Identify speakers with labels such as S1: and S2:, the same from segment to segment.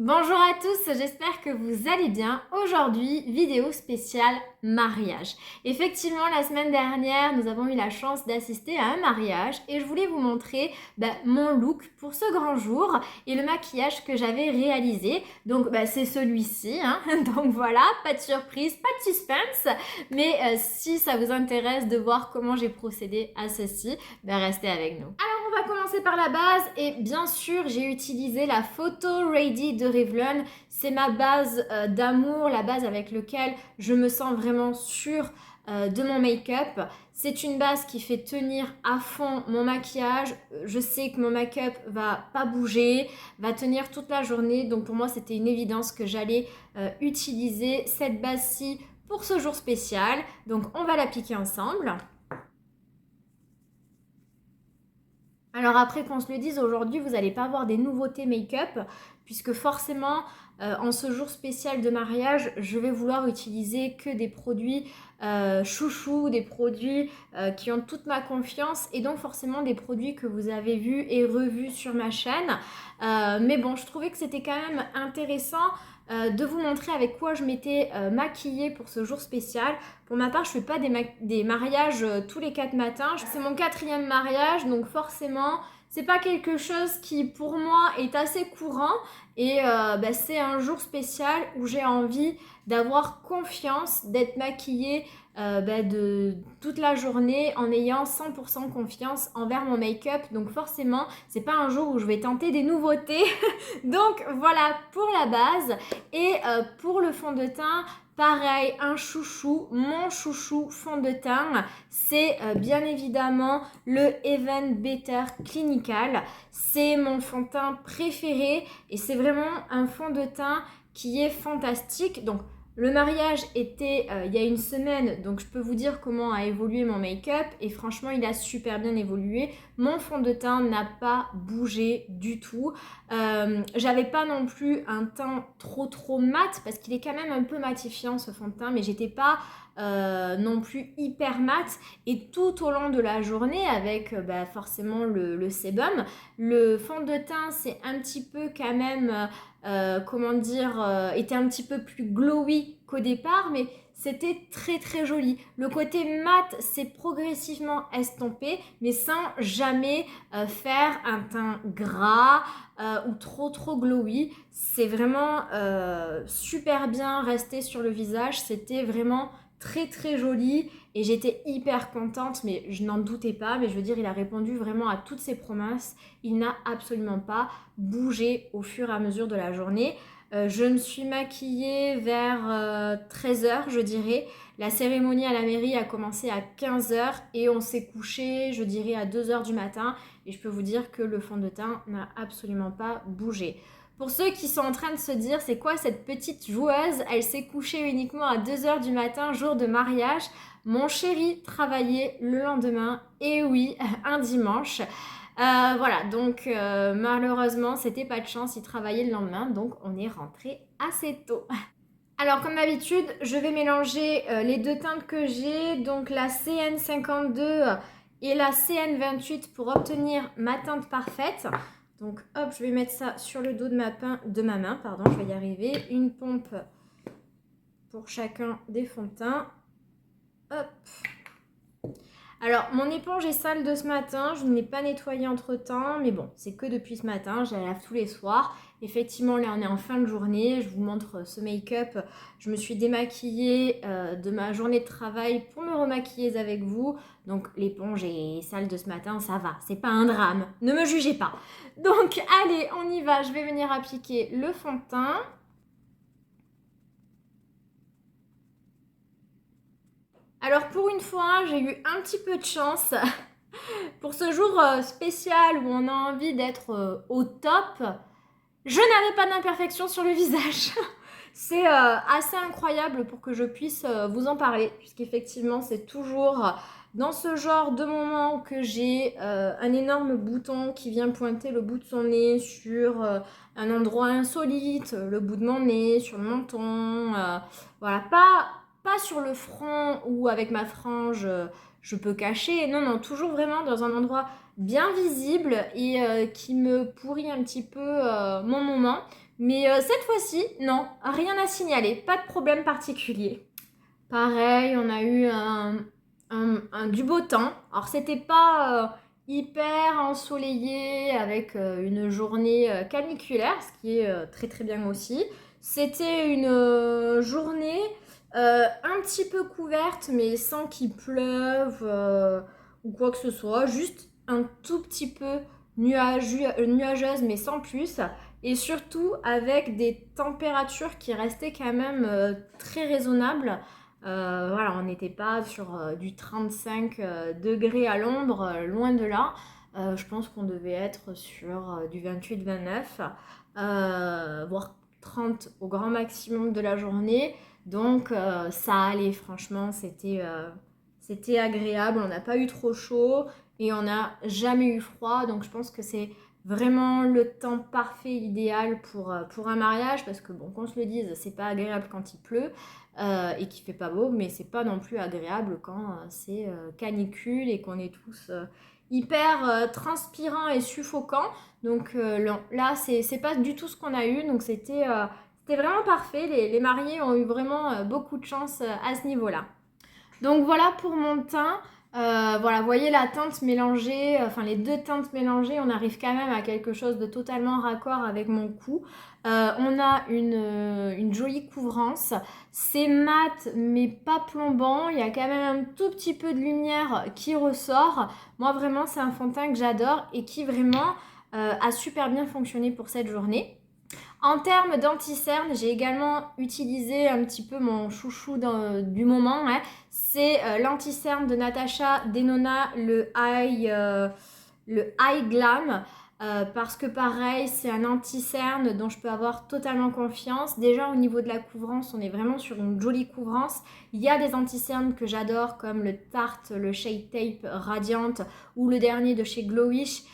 S1: Bonjour à tous, j'espère que vous allez bien. Aujourd'hui, vidéo spéciale mariage. Effectivement, la semaine dernière, nous avons eu la chance d'assister à un mariage et je voulais vous montrer mon look pour ce grand jour et le maquillage que j'avais réalisé. Donc, c'est celui-ci. Donc voilà, pas de surprise, pas de suspense. Mais si ça vous intéresse de voir comment j'ai procédé à ceci, restez avec nous. On va commencer par la base et bien sûr j'ai utilisé la Photo Ready de Revlon. C'est ma base d'amour, la base avec laquelle je me sens vraiment sûre de mon make-up. C'est une base qui fait tenir à fond mon maquillage. Je sais que mon make-up va pas bouger, va tenir toute la journée. Donc pour moi c'était une évidence que j'allais utiliser cette base-ci pour ce jour spécial. Donc on va l'appliquer ensemble. Alors après qu'on se le dise, aujourd'hui vous n'allez pas avoir des nouveautés make-up puisque forcément en ce jour spécial de mariage, je vais vouloir utiliser que des produits chouchous, des produits qui ont toute ma confiance et donc forcément des produits que vous avez vus et revus sur ma chaîne. Mais bon, je trouvais que c'était quand même intéressant de vous montrer avec quoi je m'étais maquillée pour ce jour spécial. Pour ma part, je fais pas des mariages tous les 4 matins. C'est mon 4e mariage, donc forcément, c'est pas quelque chose qui pour moi est assez courant. Et c'est un jour spécial où j'ai envie d'avoir confiance, d'être maquillée de toute la journée en ayant 100% confiance envers mon make-up. Donc forcément, c'est pas un jour où je vais tenter des nouveautés. Donc voilà pour la base. Et pour le fond de teint, pareil, un chouchou, mon chouchou fond de teint, c'est bien évidemment le Even Better Clinical. C'est mon fond de teint préféré et c'est vraiment un fond de teint qui est fantastique. Donc le mariage était il y a une semaine, donc je peux vous dire comment a évolué mon make-up et franchement il a super bien évolué. Mon fond de teint n'a pas bougé du tout. J'avais pas non plus un teint trop mat parce qu'il est quand même un peu matifiant ce fond de teint, mais j'étais pas non plus hyper mat et tout au long de la journée avec forcément le sébum, le fond de teint c'est un petit peu quand même était un petit peu plus glowy qu'au départ, mais c'était très joli. Le côté mat s'est progressivement estompé, mais sans jamais faire un teint gras ou trop glowy. C'est vraiment super bien resté sur le visage. C'était vraiment très joli et j'étais hyper contente, mais je n'en doutais pas. Mais je veux dire, il a répondu vraiment à toutes ses promesses. Il n'a absolument pas bougé au fur et à mesure de la journée. Je me suis maquillée vers 13h, je dirais. La cérémonie à la mairie a commencé à 15h et on s'est couché, je dirais, à 2h du matin. Et je peux vous dire que le fond de teint n'a absolument pas bougé. Pour ceux qui sont en train de se dire, c'est quoi cette petite joueuse? Elle s'est couchée uniquement à 2h du matin, jour de mariage. Mon chéri travaillait le lendemain, et oui, un dimanche. Voilà, donc malheureusement, c'était pas de chance, il travaillait le lendemain, donc on est rentré assez tôt. Alors comme d'habitude, je vais mélanger les deux teintes que j'ai, donc la CN52 et la CN28 pour obtenir ma teinte parfaite. Donc hop, je vais mettre ça sur le dos de ma main, pardon, je vais y arriver. Une pompe pour chacun des fonds de teint. Hop. Alors, mon éponge est sale de ce matin, je ne l'ai pas nettoyée entre temps, mais bon, c'est que depuis ce matin, je la lave tous les soirs. Effectivement, là, on est en fin de journée, je vous montre ce make-up. Je me suis démaquillée de ma journée de travail pour me remaquiller avec vous. Donc, l'éponge est sale de ce matin, ça va, c'est pas un drame, ne me jugez pas. Donc, allez, on y va, je vais venir appliquer le fond de teint. Alors pour une fois, j'ai eu un petit peu de chance. Pour ce jour spécial où on a envie d'être au top, je n'avais pas d'imperfection sur le visage. C'est assez incroyable pour que je puisse vous en parler, puisqu'effectivement c'est toujours dans ce genre de moment que j'ai un énorme bouton qui vient pointer le bout de son nez sur un endroit insolite, le bout de mon nez, sur le menton, voilà, pas sur le front ou avec ma frange je peux cacher, non, toujours vraiment dans un endroit bien visible et qui me pourrit un petit peu mon moment. Mais cette fois-ci, non, rien à signaler, pas de problème particulier. Pareil, on a eu du beau temps. Alors, c'était pas hyper ensoleillé avec une journée caniculaire, ce qui est très très bien aussi. C'était une journée un petit peu couverte, mais sans qu'il pleuve ou quoi que ce soit. Juste un tout petit peu nuageuse, mais sans plus. Et surtout avec des températures qui restaient quand même très raisonnables. Voilà, on n'était pas sur du 35 degrés à l'ombre, loin de là. Je pense qu'on devait être sur du 28-29, voire 30 au grand maximum de la journée. Donc ça allait, franchement, c'était agréable. On n'a pas eu trop chaud et on n'a jamais eu froid. Donc je pense que c'est vraiment le temps parfait, idéal pour un mariage. Parce que bon, qu'on se le dise, c'est pas agréable quand il pleut. Et qu'il fait pas beau, mais c'est pas non plus agréable quand c'est canicule et qu'on est tous hyper transpirants et suffocants. Donc là, c'est pas du tout ce qu'on a eu, donc c'était vraiment parfait. Les mariés ont eu vraiment beaucoup de chance à ce niveau-là. Donc voilà pour mon teint. Voilà, vous voyez la teinte mélangée, enfin les deux teintes mélangées, on arrive quand même à quelque chose de totalement raccord avec mon cou. On a une jolie couvrance. C'est mat mais pas plombant. Il y a quand même un tout petit peu de lumière qui ressort. Moi vraiment c'est un fond de teint que j'adore et qui vraiment a super bien fonctionné pour cette journée. En termes d'anti-cerne, j'ai également utilisé un petit peu mon chouchou du moment. Hein. C'est l'anti-cerne de Natasha Denona, le Eye Glam. Parce que pareil, c'est un anti-cerne dont je peux avoir totalement confiance. Déjà au niveau de la couvrance, on est vraiment sur une jolie couvrance. Il y a des anti-cernes que j'adore comme le Tarte, le Shade Tape Radiante ou le dernier de chez Glowish.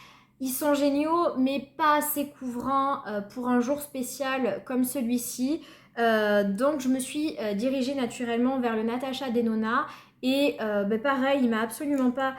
S1: Ils sont géniaux, mais pas assez couvrants pour un jour spécial comme celui-ci. Donc je me suis dirigée naturellement vers le Natasha Denona. Et pareil, il m'a absolument pas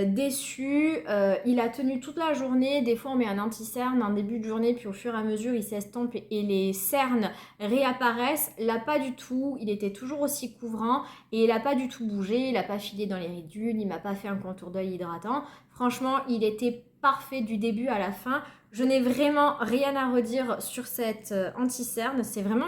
S1: déçu. Il a tenu toute la journée. Des fois, on met un anti-cerne en début de journée, puis au fur et à mesure, il s'estompe et les cernes réapparaissent. Là, pas du tout. Il était toujours aussi couvrant et il n'a pas du tout bougé. Il n'a pas filé dans les ridules. Il m'a pas fait un contour d'œil hydratant. Franchement, il était parfait du début à la fin. Je n'ai vraiment rien à redire sur cette anti-cerne. C'est vraiment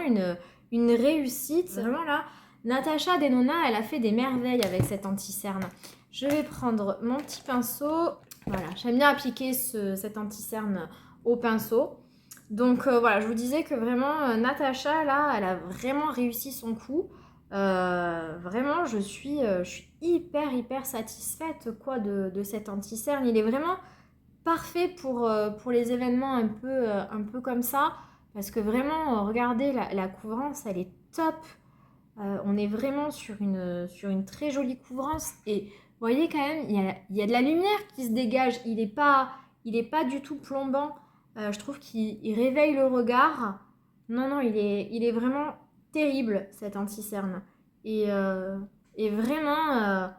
S1: une réussite. Vraiment là, Natasha Denona, elle a fait des merveilles avec cette anti-cerne. Je vais prendre mon petit pinceau. Voilà, j'aime bien appliquer cet anti-cerne au pinceau. Donc voilà, je vous disais que vraiment, Natasha, là, elle a vraiment réussi son coup. Vraiment, je suis hyper satisfaite quoi, de cet anti-cerne. Il est vraiment parfait pour les événements un peu comme ça. Parce que vraiment, regardez, la couvrance, elle est top. On est vraiment sur une très jolie couvrance. Et vous voyez quand même, il y a de la lumière qui se dégage. Il est pas du tout plombant. Je trouve qu'il réveille le regard. Non, il est vraiment terrible, cet anti-cerne. Et vraiment,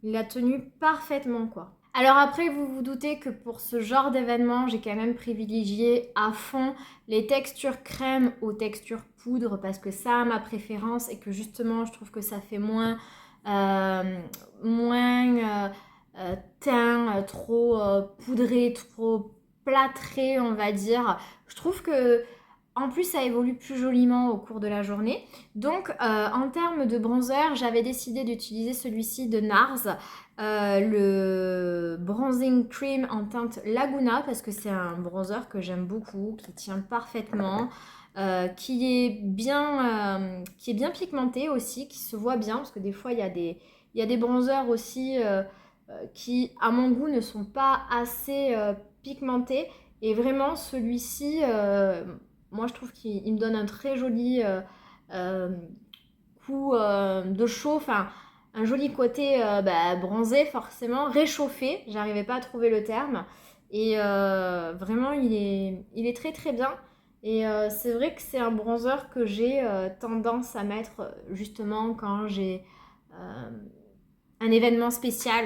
S1: il l'a tenu parfaitement, quoi. Alors après, vous vous doutez que pour ce genre d'événement, j'ai quand même privilégié à fond les textures crème aux textures poudre parce que ça a ma préférence et que justement, je trouve que ça fait moins teint, trop poudré, trop plâtré, on va dire. Je trouve que en plus, ça évolue plus joliment au cours de la journée. Donc, en termes de bronzer, j'avais décidé d'utiliser celui-ci de NARS, le Bronzing Cream en teinte Laguna, parce que c'est un bronzer que j'aime beaucoup, qui tient parfaitement, qui est bien pigmenté aussi, qui se voit bien, parce que des fois, il y a des bronzers aussi qui, à mon goût, ne sont pas assez pigmentés. Et vraiment, celui-ci, moi, je trouve qu'il me donne un très joli euh, coup de chaud, enfin, un joli côté bronzé, forcément, réchauffé. J'arrivais pas à trouver le terme. Et vraiment, il est très très bien. Et c'est vrai que c'est un bronzer que j'ai tendance à mettre justement quand j'ai un événement spécial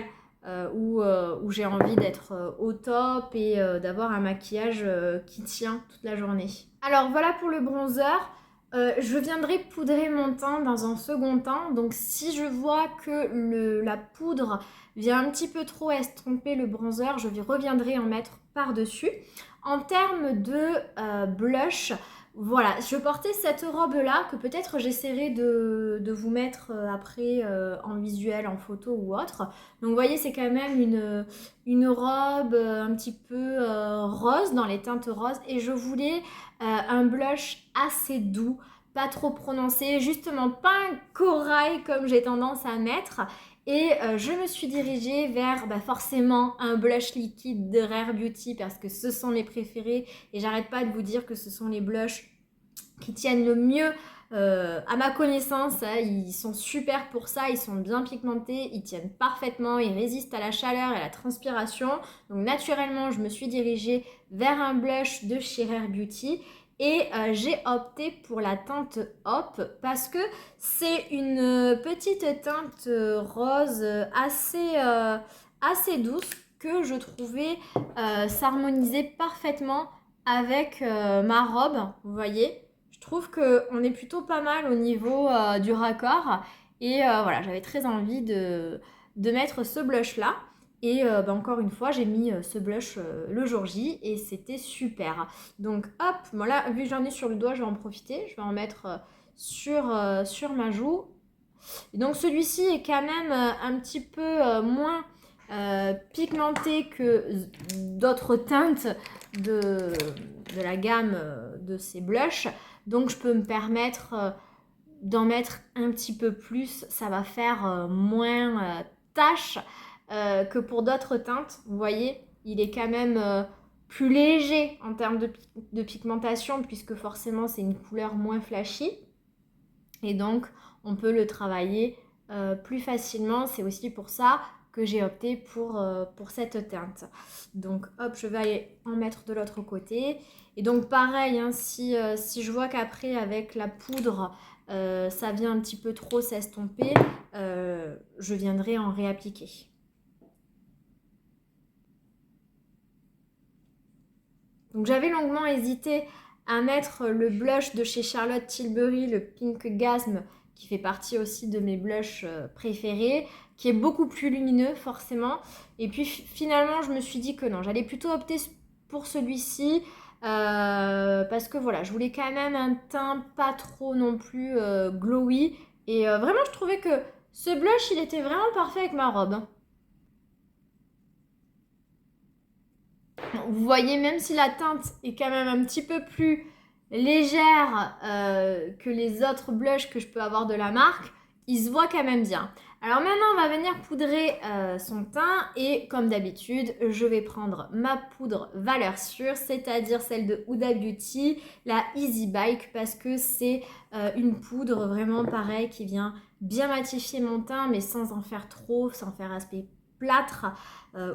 S1: où j'ai envie d'être au top et d'avoir un maquillage qui tient toute la journée. Alors voilà pour le bronzer. Je viendrai poudrer mon teint dans un second temps. Donc si je vois que la poudre vient un petit peu trop estomper le bronzer, je reviendrai en mettre par-dessus. En termes de blush, voilà, je portais cette robe-là que peut-être j'essaierai de vous mettre après en visuel, en photo ou autre. Donc vous voyez, c'est quand même une robe un petit peu rose, dans les teintes roses. Et je voulais un blush assez doux, pas trop prononcé, justement pas un corail comme j'ai tendance à mettre. Et je me suis dirigée vers forcément un blush liquide de Rare Beauty parce que ce sont mes préférés et j'arrête pas de vous dire que ce sont les blushs qui tiennent le mieux à ma connaissance. Hein. Ils sont super pour ça, ils sont bien pigmentés, ils tiennent parfaitement, ils résistent à la chaleur et à la transpiration. Donc naturellement, je me suis dirigée vers un blush de chez Rare Beauty. Et j'ai opté pour la teinte Hop parce que c'est une petite teinte rose assez douce que je trouvais s'harmoniser parfaitement avec ma robe, vous voyez. Je trouve qu'on est plutôt pas mal au niveau du raccord. Et voilà, j'avais très envie de mettre ce blush-là. Et encore une fois, j'ai mis ce blush le jour J et c'était super. Donc hop, voilà, vu que j'en ai sur le doigt, je vais en profiter. Je vais en mettre sur ma joue. Et donc celui-ci est quand même un petit peu moins pigmenté que d'autres teintes de la gamme de ces blushs. Donc je peux me permettre d'en mettre un petit peu plus. Ça va faire moins tache que pour d'autres teintes. Vous voyez, il est quand même plus léger en termes de pigmentation puisque forcément c'est une couleur moins flashy. Et donc on peut le travailler plus facilement. C'est aussi pour ça que j'ai opté pour cette teinte. Donc hop, je vais aller en mettre de l'autre côté. Et donc pareil, hein, si je vois qu'après avec la poudre, ça vient un petit peu trop s'estomper, je viendrai en réappliquer. Donc j'avais longuement hésité à mettre le blush de chez Charlotte Tilbury, le Pink Gasm, qui fait partie aussi de mes blushs préférés, qui est beaucoup plus lumineux forcément. Et puis finalement, je me suis dit que non, j'allais plutôt opter pour celui-ci parce que voilà, je voulais quand même un teint pas trop non plus glowy. Et vraiment, je trouvais que ce blush, il était vraiment parfait avec ma robe. Vous voyez, même si la teinte est quand même un petit peu plus légère que les autres blushs que je peux avoir de la marque, il se voit quand même bien. Alors maintenant, on va venir poudrer son teint et comme d'habitude, je vais prendre ma poudre valeur sûre, c'est-à-dire celle de Huda Beauty, la Easy Bike, parce que c'est une poudre vraiment pareille qui vient bien matifier mon teint, mais sans en faire trop, sans faire aspect plâtre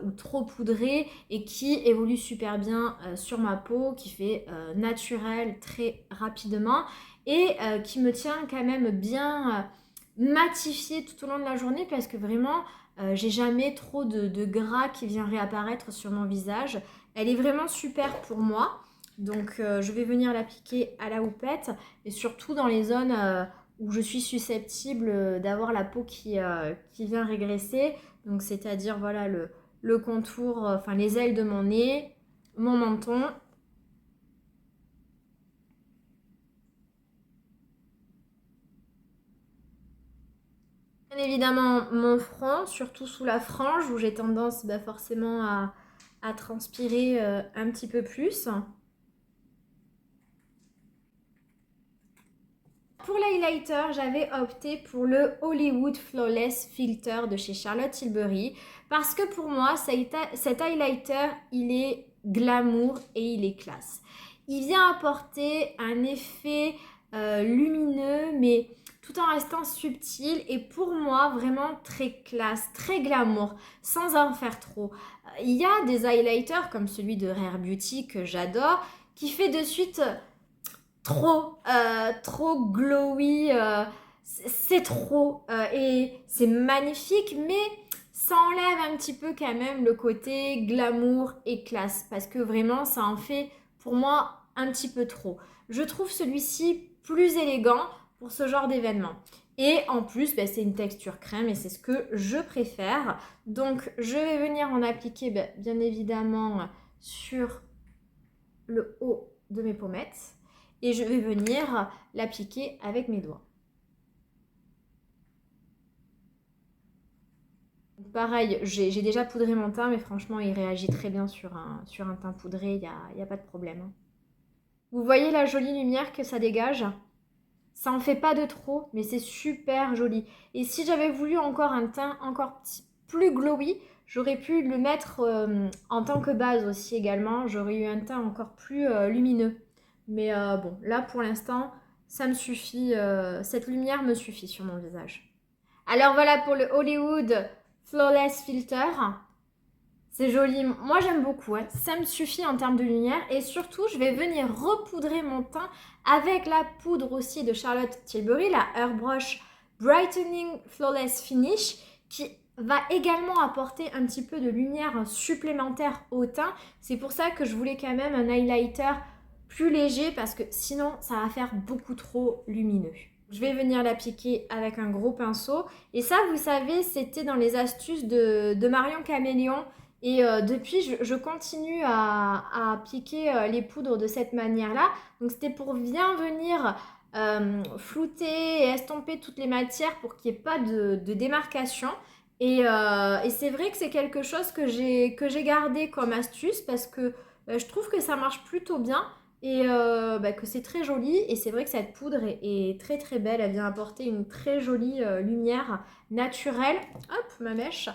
S1: ou trop poudré et qui évolue super bien sur ma peau, qui fait naturel très rapidement et qui me tient quand même bien matifié tout au long de la journée parce que vraiment j'ai jamais trop de gras qui vient réapparaître sur mon visage. Elle est vraiment super pour moi. Donc je vais venir l'appliquer à la houppette et surtout dans les zones où je suis susceptible d'avoir la peau qui vient régresser. Donc c'est-à-dire voilà le contour, enfin les ailes de mon nez, mon menton. Bien évidemment mon front, surtout sous la frange où j'ai tendance forcément à transpirer un petit peu plus. Pour l'highlighter, j'avais opté pour le Hollywood Flawless Filter de chez Charlotte Tilbury parce que pour moi, cet highlighter, il est glamour et il est classe. Il vient apporter un effet lumineux mais tout en restant subtil et pour moi vraiment très classe, très glamour, sans en faire trop. Il y a des highlighters comme celui de Rare Beauty que j'adore qui fait de suite trop glowy, c'est trop et c'est magnifique mais ça enlève un petit peu quand même le côté glamour et classe parce que vraiment ça en fait pour moi un petit peu trop. Je trouve celui-ci plus élégant pour ce genre d'événement. Et en plus, c'est une texture crème et c'est ce que je préfère. Donc, je vais venir en appliquer bien évidemment sur le haut de mes pommettes. Et je vais venir l'appliquer avec mes doigts. Pareil, j'ai déjà poudré mon teint, mais franchement, il réagit très bien sur un teint poudré, il n'y a pas de problème. Vous voyez la jolie lumière que ça dégage? Ça en fait pas de trop, mais c'est super joli. Et si j'avais voulu encore un teint encore plus glowy, j'aurais pu le mettre en tant que base aussi également. J'aurais eu un teint encore plus lumineux. Mais bon, là pour l'instant, ça me suffit. Cette lumière me suffit sur mon visage. Alors voilà pour le Hollywood Flawless Filter. C'est joli. Moi, j'aime beaucoup. Hein. Ça me suffit en termes de lumière. Et surtout, je vais venir repoudrer mon teint avec la poudre aussi de Charlotte Tilbury, la Airbrush Brightening Flawless Finish, qui va également apporter un petit peu de lumière supplémentaire au teint. C'est pour ça que je voulais quand même un highlighter plus léger parce que sinon, ça va faire beaucoup trop lumineux. Je vais venir l'appliquer avec un gros pinceau. Et ça, vous savez, c'était dans les astuces de Marion Caméléon. Et depuis, je continue à appliquer les poudres de cette manière-là. Donc, c'était pour bien venir flouter et estomper toutes les matières pour qu'il n'y ait pas de démarcation. Et c'est vrai que c'est quelque chose que j'ai gardé comme astuce parce que je trouve que ça marche plutôt bien et que c'est très joli. Et c'est vrai que cette poudre est très très belle. Elle vient apporter une très jolie lumière naturelle. Hop, ma mèche.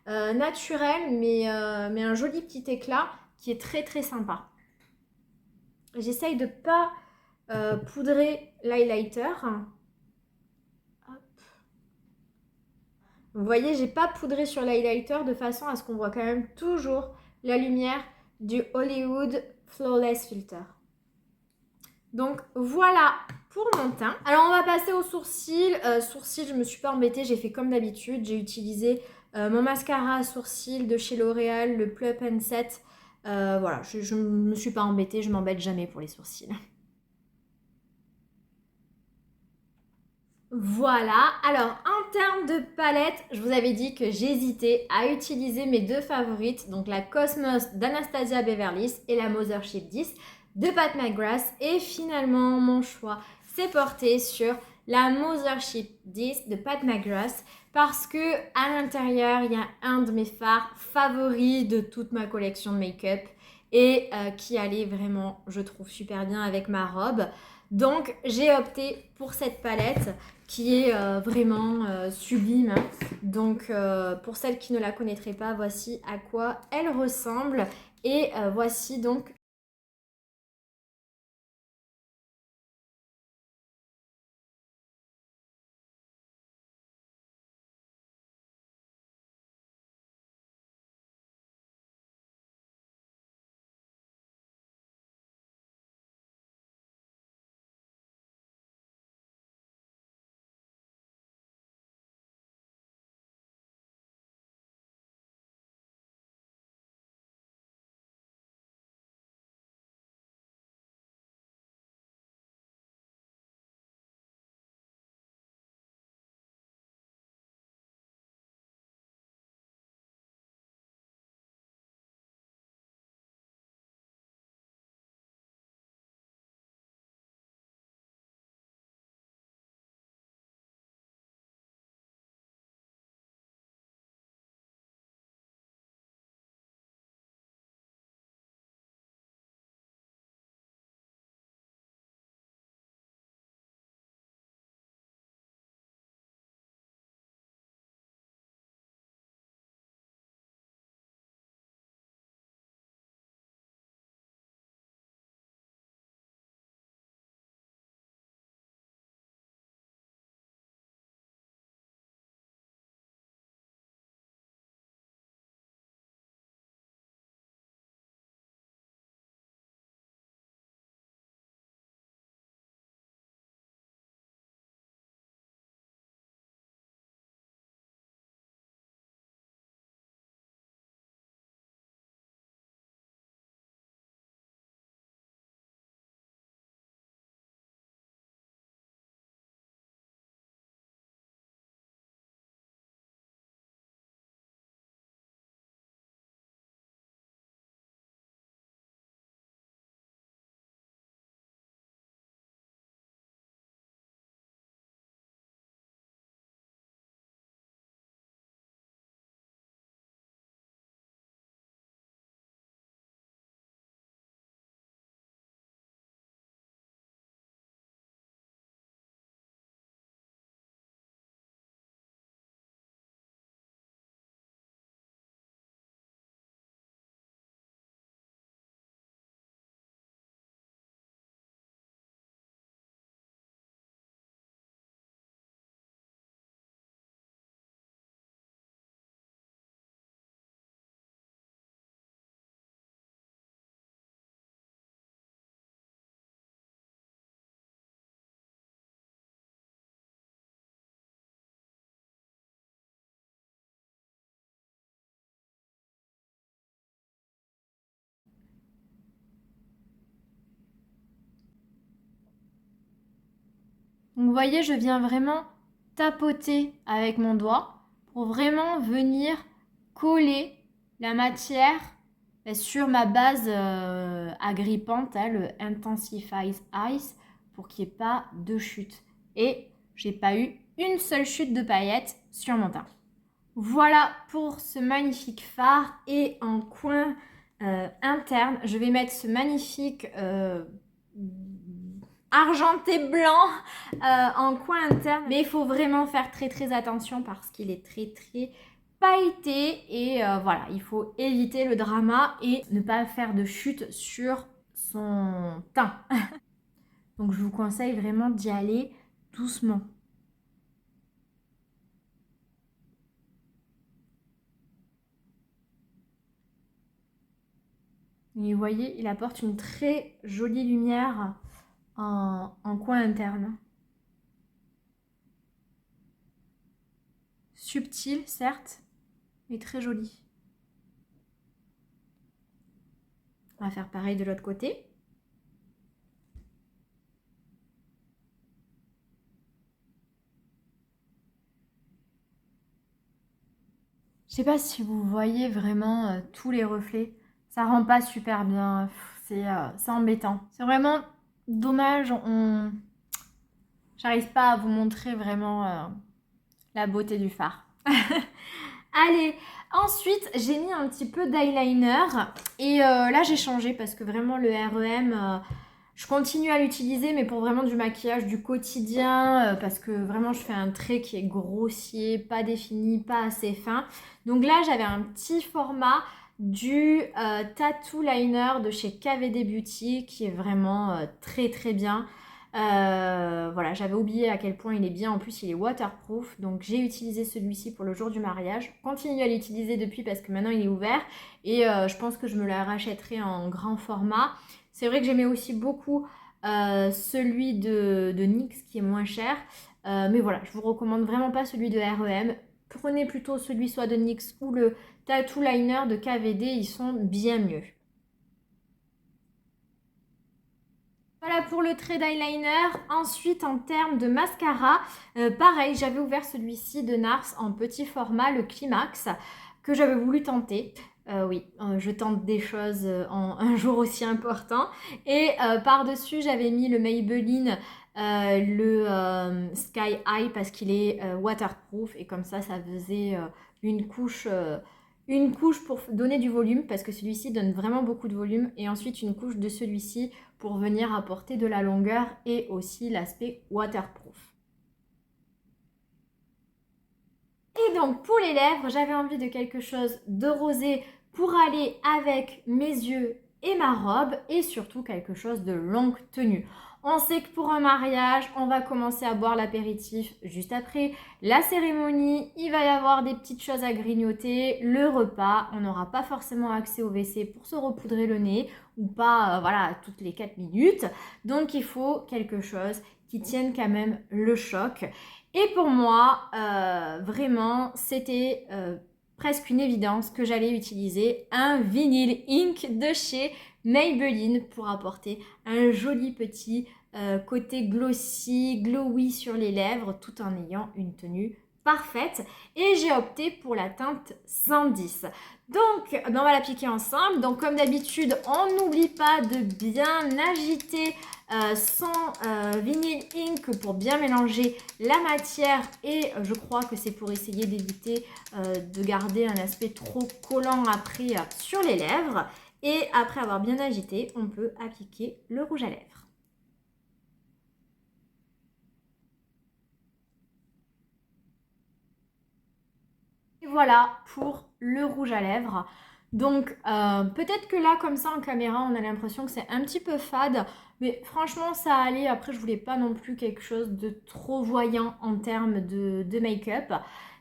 S1: Naturelle, mais un joli petit éclat qui est très très sympa. J'essaye de ne pas poudrer l'highlighter. Vous voyez, j'ai pas poudré sur l'highlighter de façon à ce qu'on voit quand même toujours la lumière du Hollywood Flawless Filter. Donc voilà pour mon teint. Alors on va passer aux sourcils. Sourcils, je me suis pas embêtée, j'ai fait comme d'habitude. J'ai utilisé mon mascara à sourcils de chez L'Oréal, le Plump and Set. Voilà, je ne me suis pas embêtée, je m'embête jamais pour les sourcils. Voilà, alors en termes de palette, je vous avais dit que j'hésitais à utiliser mes deux favorites, donc la Cosmos d'Anastasia Beverly Hills et la Mothership 10 de Pat McGrath. Et finalement, mon choix s'est porté sur la Mothership 10 de Pat McGrath parce que à l'intérieur, il y a un de mes fards favoris de toute ma collection de make-up et qui allait vraiment, je trouve, super bien avec ma robe. Donc, j'ai opté pour cette palette qui est vraiment sublime. Donc, pour celles qui ne la connaîtraient pas, voici à quoi elle ressemble. Et voici donc Donc vous voyez, je viens vraiment tapoter avec mon doigt pour vraiment venir coller la matière sur ma base agrippante, le Intensifies Ice, pour qu'il n'y ait pas de chute. Et j'ai pas eu une seule chute de paillettes sur mon teint. Voilà pour ce magnifique fard. Et en coin interne, je vais mettre ce magnifique argenté blanc en coin interne. Mais il faut vraiment faire très très attention parce qu'il est très très pailleté. Et voilà, il faut éviter le drama et ne pas faire de chute sur son teint. Donc je vous conseille vraiment d'y aller doucement. Et vous voyez, il apporte une très jolie lumière en coin interne. Subtil, certes, mais très joli. On va faire pareil de l'autre côté. Je sais pas si vous voyez vraiment tous les reflets. Ça rend pas super bien. C'est embêtant. C'est vraiment dommage. J'arrive pas à vous montrer vraiment la beauté du fard. Allez, ensuite j'ai mis un petit peu d'eyeliner et là j'ai changé parce que vraiment le REM, je continue à l'utiliser mais pour vraiment du maquillage du quotidien parce que vraiment je fais un trait qui est grossier, pas défini, pas assez fin. Donc là j'avais un petit format du Tattoo Liner de chez KVD Beauty qui est vraiment très très bien. Voilà, j'avais oublié à quel point il est bien. En plus, il est waterproof. Donc, j'ai utilisé celui-ci pour le jour du mariage. Je continue à l'utiliser depuis parce que maintenant, il est ouvert. Et je pense que je me le rachèterai en grand format. C'est vrai que j'aimais aussi beaucoup celui de NYX qui est moins cher. Mais voilà, je vous recommande vraiment pas celui de REM. Prenez plutôt celui soit de NYX ou le Tattoo Liner de KVD. Ils sont bien mieux. Voilà pour le trait d'eyeliner. Ensuite, en termes de mascara, pareil, j'avais ouvert celui-ci de NARS en petit format, le Climax, que j'avais voulu tenter. Oui, je tente des choses en un jour aussi important. Et par-dessus, j'avais mis le Maybelline, le Sky High, parce qu'il est waterproof. Et comme ça faisait une couche pour donner du volume, parce que celui-ci donne vraiment beaucoup de volume. Et ensuite, une couche de celui-ci pour venir apporter de la longueur et aussi l'aspect waterproof. Et donc pour les lèvres, j'avais envie de quelque chose de rosé pour aller avec mes yeux et ma robe et surtout quelque chose de longue tenue. On sait que pour un mariage, on va commencer à boire l'apéritif juste après. La cérémonie, il va y avoir des petites choses à grignoter. Le repas, on n'aura pas forcément accès au WC pour se repoudrer le nez ou pas voilà, toutes les 4 minutes. Donc il faut quelque chose qui tienne quand même le choc. Et pour moi, vraiment, c'était presque une évidence que j'allais utiliser un vinyle ink de chez Maybelline pour apporter un joli petit côté glossy, glowy sur les lèvres tout en ayant une tenue parfaite. Et j'ai opté pour la teinte 110. Donc, on va l'appliquer ensemble. Donc, comme d'habitude, on n'oublie pas de bien agiter son vinyl ink pour bien mélanger la matière. Et je crois que c'est pour essayer d'éviter de garder un aspect trop collant après sur les lèvres. Et après avoir bien agité, on peut appliquer le rouge à lèvres. Et voilà pour le rouge à lèvres. Donc peut-être que là comme ça en caméra on a l'impression que c'est un petit peu fade, mais franchement ça allait. Après je voulais pas non plus quelque chose de trop voyant en termes de make-up.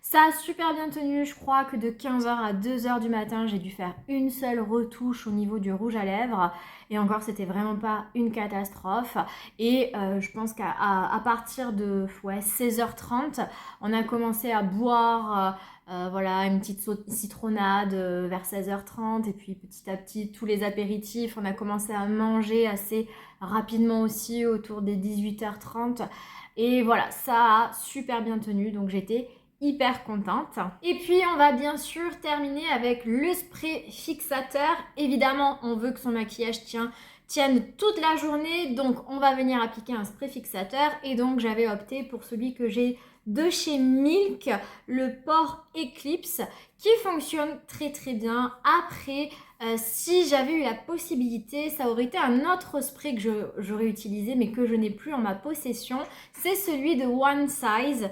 S1: Ça a super bien tenu, je crois que de 15h à 2h du matin j'ai dû faire une seule retouche au niveau du rouge à lèvres et encore c'était vraiment pas une catastrophe. Et je pense qu'à partir de 16h30 on a commencé à boire voilà, une petite citronnade vers 16h30 et puis petit à petit tous les apéritifs, on a commencé à manger assez rapidement aussi autour des 18h30. Et voilà, ça a super bien tenu, donc j'étais hyper contente. Et puis on va bien sûr terminer avec le spray fixateur. Évidemment, on veut que son maquillage tienne toute la journée, donc on va venir appliquer un spray fixateur. Et donc j'avais opté pour celui que j'ai de chez Milk, le Pore Eclipse, qui fonctionne très très bien. Après, si j'avais eu la possibilité, ça aurait été un autre spray que j'aurais utilisé mais que je n'ai plus en ma possession. C'est celui de One Size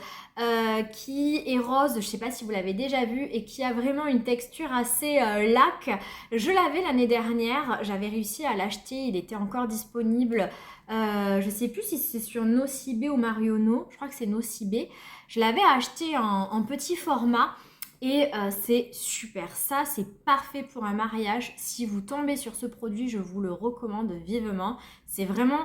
S1: qui est rose, je ne sais pas si vous l'avez déjà vu, et qui a vraiment une texture assez laque. Je l'avais l'année dernière, j'avais réussi à l'acheter, il était encore disponible. Je ne sais plus si c'est sur Nocibé ou Marionneau, je crois que c'est Nocibé. Je l'avais acheté en petit format. Et c'est super, ça c'est parfait pour un mariage. Si vous tombez sur ce produit, je vous le recommande vivement. C'est vraiment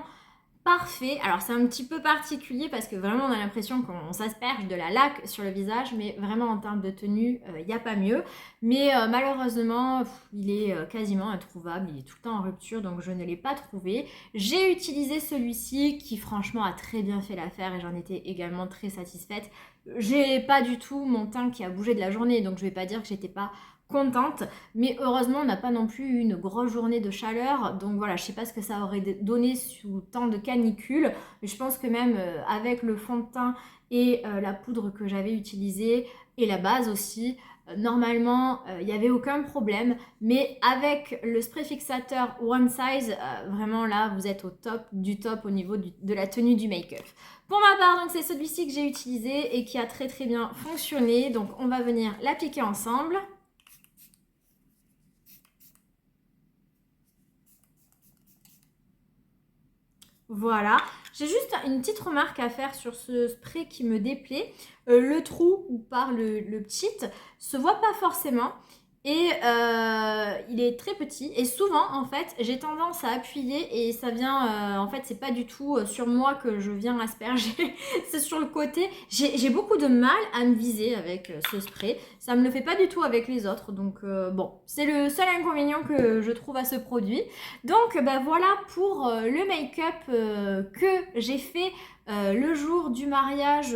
S1: parfait. Alors c'est un petit peu particulier parce que vraiment on a l'impression qu'on s'asperge de la laque sur le visage, mais vraiment en termes de tenue, il n'y a pas mieux. Mais malheureusement, il est quasiment introuvable, il est tout le temps en rupture, donc je ne l'ai pas trouvé. J'ai utilisé celui-ci qui franchement a très bien fait l'affaire et j'en étais également très satisfaite. J'ai pas du tout mon teint qui a bougé de la journée, donc je vais pas dire que j'étais pas contente, mais heureusement on n'a pas non plus eu une grosse journée de chaleur, donc voilà, je sais pas ce que ça aurait donné sous temps de canicule, mais je pense que même avec le fond de teint et la poudre que j'avais utilisée et la base aussi, normalement il n'y avait aucun problème, mais avec le spray fixateur One Size, vraiment là vous êtes au top du top au niveau de la tenue du make-up. Pour ma part, donc c'est celui-ci que j'ai utilisé et qui a très très bien fonctionné, donc on va venir l'appliquer ensemble. Voilà, j'ai juste une petite remarque à faire sur ce spray qui me déplaît. Le trou où part le petit se voit pas forcément et il est très petit. Et souvent, en fait, j'ai tendance à appuyer et ça vient... en fait, c'est pas du tout sur moi que je viens asperger, c'est sur le côté. J'ai beaucoup de mal à me viser avec ce spray. Ça me le fait pas du tout avec les autres. Donc bon, c'est le seul inconvénient que je trouve à ce produit. Donc ben voilà pour le make-up que j'ai fait le jour du mariage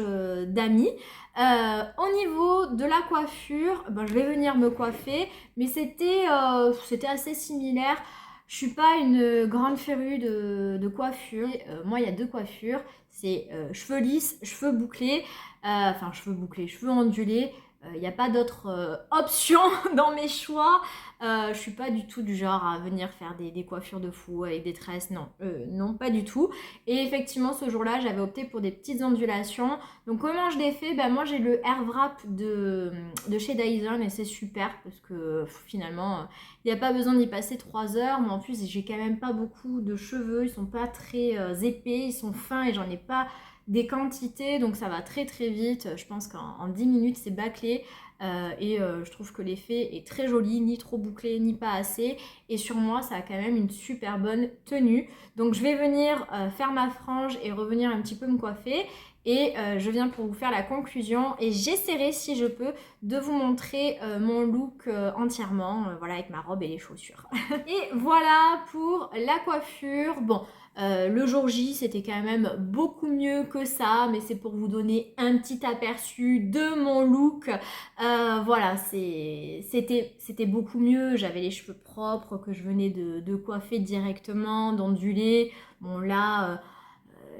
S1: d'amis. Au niveau de la coiffure, ben, je vais venir me coiffer, mais c'était assez similaire. Je suis pas une grande férue de coiffure. Moi, il y a deux coiffures. C'est cheveux lisses, cheveux bouclés, cheveux ondulés. Il n'y a pas d'autre option dans mes choix. Je suis pas du tout du genre à venir faire des coiffures de fou avec des tresses. Non, non, pas du tout. Et effectivement, ce jour-là, j'avais opté pour des petites ondulations. Donc, comment je l'ai fait? Ben, moi, j'ai le Air Wrap de chez Dyson et c'est super parce que finalement, il n'y a pas besoin d'y passer 3 heures. Mais en plus, j'ai quand même pas beaucoup de cheveux. Ils sont pas très épais, ils sont fins et j'en ai pas des quantités, donc ça va très très vite. Je pense qu'en 10 minutes c'est bâclé et je trouve que l'effet est très joli, ni trop bouclé ni pas assez, et sur moi ça a quand même une super bonne tenue. Donc je vais venir faire ma frange et revenir un petit peu me coiffer et je viens pour vous faire la conclusion et j'essaierai si je peux de vous montrer mon look entièrement, voilà, avec ma robe et les chaussures. Et voilà pour la coiffure. Bon, le jour J, c'était quand même beaucoup mieux que ça, mais c'est pour vous donner un petit aperçu de mon look. Voilà, c'était beaucoup mieux. J'avais les cheveux propres que je venais de coiffer directement, d'onduler. Bon là,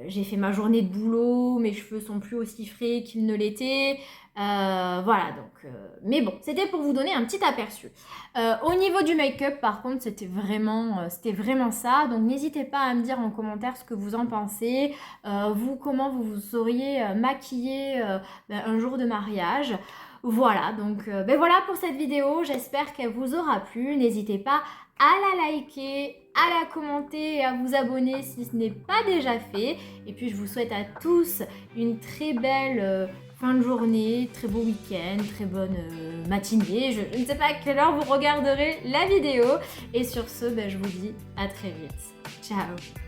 S1: j'ai fait ma journée de boulot, mes cheveux sont plus aussi frais qu'ils ne l'étaient. Voilà, donc... mais bon, c'était pour vous donner un petit aperçu. Au niveau du make-up, par contre, c'était vraiment ça. Donc, n'hésitez pas à me dire en commentaire ce que vous en pensez. Vous, comment vous vous seriez maquillé un jour de mariage. Voilà, donc ben voilà pour cette vidéo. J'espère qu'elle vous aura plu. N'hésitez pas à la liker, à la commenter et à vous abonner si ce n'est pas déjà fait. Et puis, je vous souhaite à tous une très belle... fin de journée, très beau week-end, très bonne matinée. Je ne sais pas à quelle heure vous regarderez la vidéo. Et sur ce, ben, je vous dis à très vite. Ciao!